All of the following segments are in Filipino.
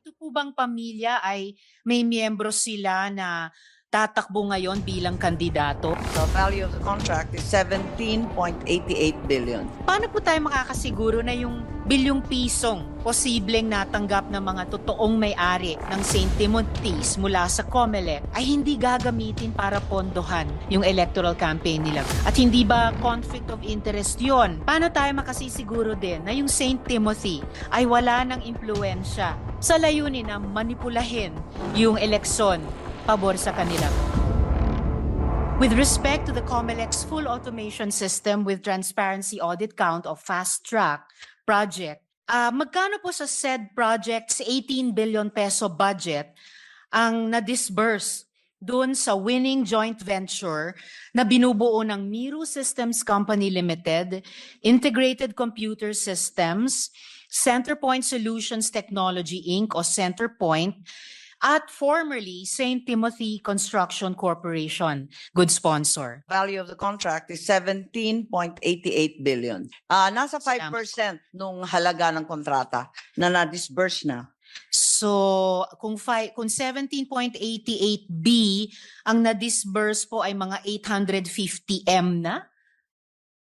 Ito po bang pamilya ay may miyembro sila na tatakbo ngayon bilang kandidato? The value of the contract is 17.88 billion. Paano po tayo makakasiguro na yung bilyong pisong posibleng natanggap ng mga totoong may-ari ng St. Timothy's mula sa COMELEC ay hindi gagamitin para pondohan yung electoral campaign nila? At hindi ba conflict of interest yon? Paano tayo makasisiguro din na yung St. Timothy ay wala ng impluensya sa layunin na manipulahin yung eleksyon pabor sa kanila? With respect to the COMELEC's full automation system with transparency audit count of fast track project, magkano po sa said project's 18 billion peso budget ang na-disburse doon sa winning joint venture na binubuo ng Miru Systems Company Limited, Integrated Computer Systems, Centerpoint Solutions Technology Inc. o Centerpoint, at formerly St. Timothy Construction Corporation, good sponsor? Value of the contract is 17.88 billion. Nasa 5% nung halaga ng kontrata na na-disburse na. So, kung 17.88B ang na-disburse po ay mga 850M na?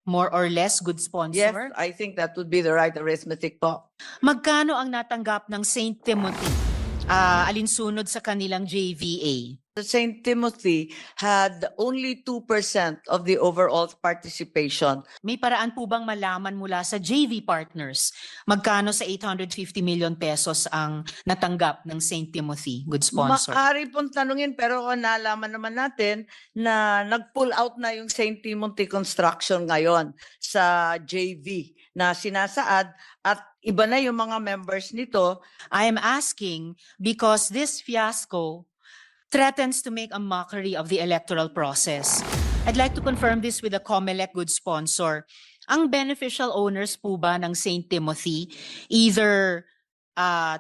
More or less, good Yes, sponsor? I think that would be the right arithmetic po. Magkano ang natanggap ng St. Timothy alinsunod sa kanilang JVA? The St. Timothy had only 2% of the overall participation. May paraan po bang malaman mula sa JV partners magkano sa 850 million pesos ang natanggap ng St. Timothy, good sponsor? Maaari pong tanungin, pero nalaman naman natin na nag-pull out na yung St. Timothy Construction ngayon sa JV na sinasaad, at iba na yung mga members nito. I am asking because this fiasco threatens to make a mockery of the electoral process. I'd like to confirm this with a COMELEC good sponsor. Ang beneficial owners po ba ng St. Timothy either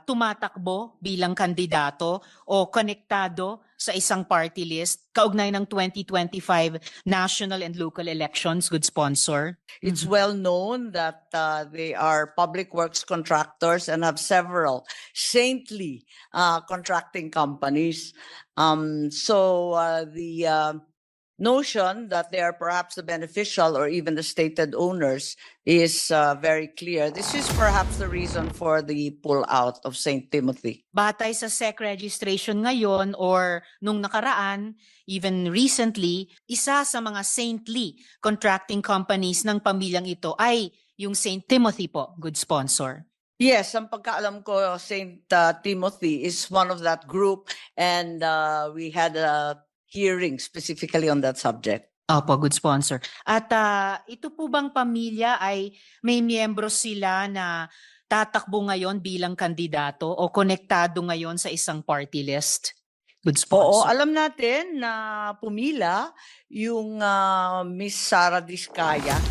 tumatakbo bilang kandidato o konektado sa isang party list kaugnay ng 2025 national and local elections, good sponsor? It's well known that they are public works contractors and have several saintly contracting companies. The notion that they are perhaps the beneficial or even the stated owners is very clear. This is perhaps the reason for the pull-out of St. Timothy. Batay sa SEC registration ngayon or nung nakaraan, even recently, isa sa mga saintly contracting companies ng pamilyang ito ay yung St. Timothy po, good sponsor. Yes, ang pagkaalam ko, St. Timothy is one of that group, and we had a hearing specifically on that subject. Opo, good sponsor. At ito po bang pamilya ay may miyembro sila na tatakbo ngayon bilang kandidato o konektado ngayon sa isang party list? Good Oo, sponsor. alam natin na pumila yung Miss Sara Diskaya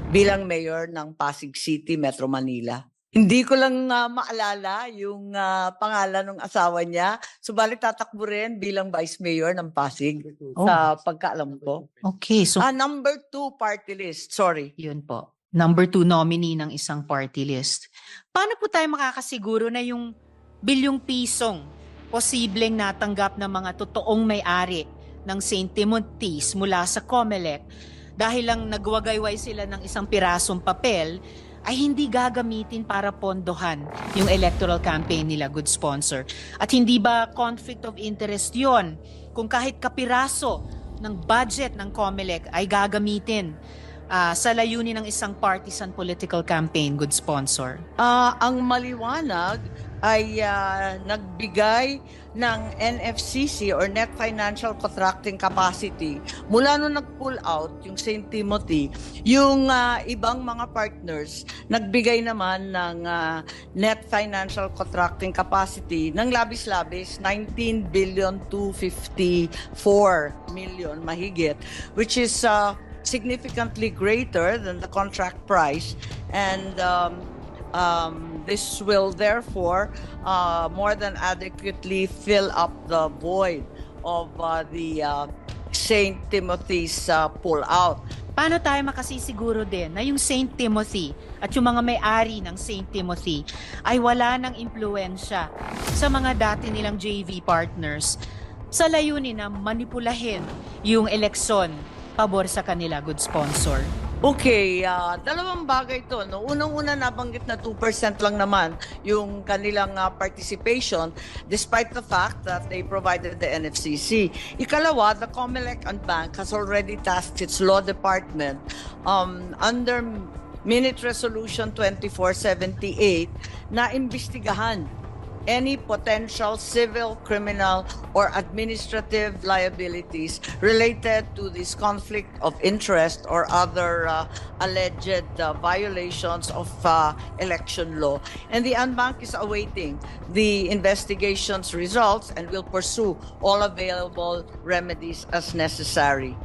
bilang mayor ng Pasig City, Metro Manila. Hindi ko lang maalala yung pangalan ng asawa niya. Subalit tatakbo rin bilang vice mayor ng Pasig sa pagkaalam ko. Okay, so Number 2 party list, sorry. yun po. Number 2 nominee ng isang party list. Paano po tayo makakasiguro na yung bilyong pisong posibleng natanggap ng mga totoong may-ari ng St. Timothy's mula sa COMELEC dahil lang nagwagayway sila ng isang pirasong papel ay hindi gagamitin para pondohan yung electoral campaign nila, good sponsor? At hindi ba conflict of interest yon kung kahit kapiraso ng budget ng COMELEC ay gagamitin sa layunin ng isang partisan political campaign, good sponsor? Ang maliwanag ay nagbigay ng NFCC or Net Financial Contracting Capacity. Mula nung nag-pull out yung St. Timothy, yung ibang mga partners nagbigay naman ng Net Financial Contracting Capacity ng labis-labis 19 billion 254 million mahigit, which is significantly greater than the contract price, and this will therefore more than adequately fill up the void of the St. Timothy's pull-out. Paano tayo makasisiguro din na yung St. Timothy at yung mga may-ari ng St. Timothy ay wala ng impluensya sa mga dati nilang JV partners sa layunin na manipulahin yung eleksyon pabor sa kanila, good sponsor? Okay, dalawang bagay to. No? Unang-una, nabanggit na 2% lang naman yung kanilang participation despite the fact that they provided the NFCC. Ikalawa, the COMELEC and bank has already tasked its law department under Minute Resolution 2478 na imbestigahan any potential civil, criminal, or administrative liabilities related to this conflict of interest or other alleged violations of election law. And the unbank is awaiting the investigation's results and will pursue all available remedies as necessary.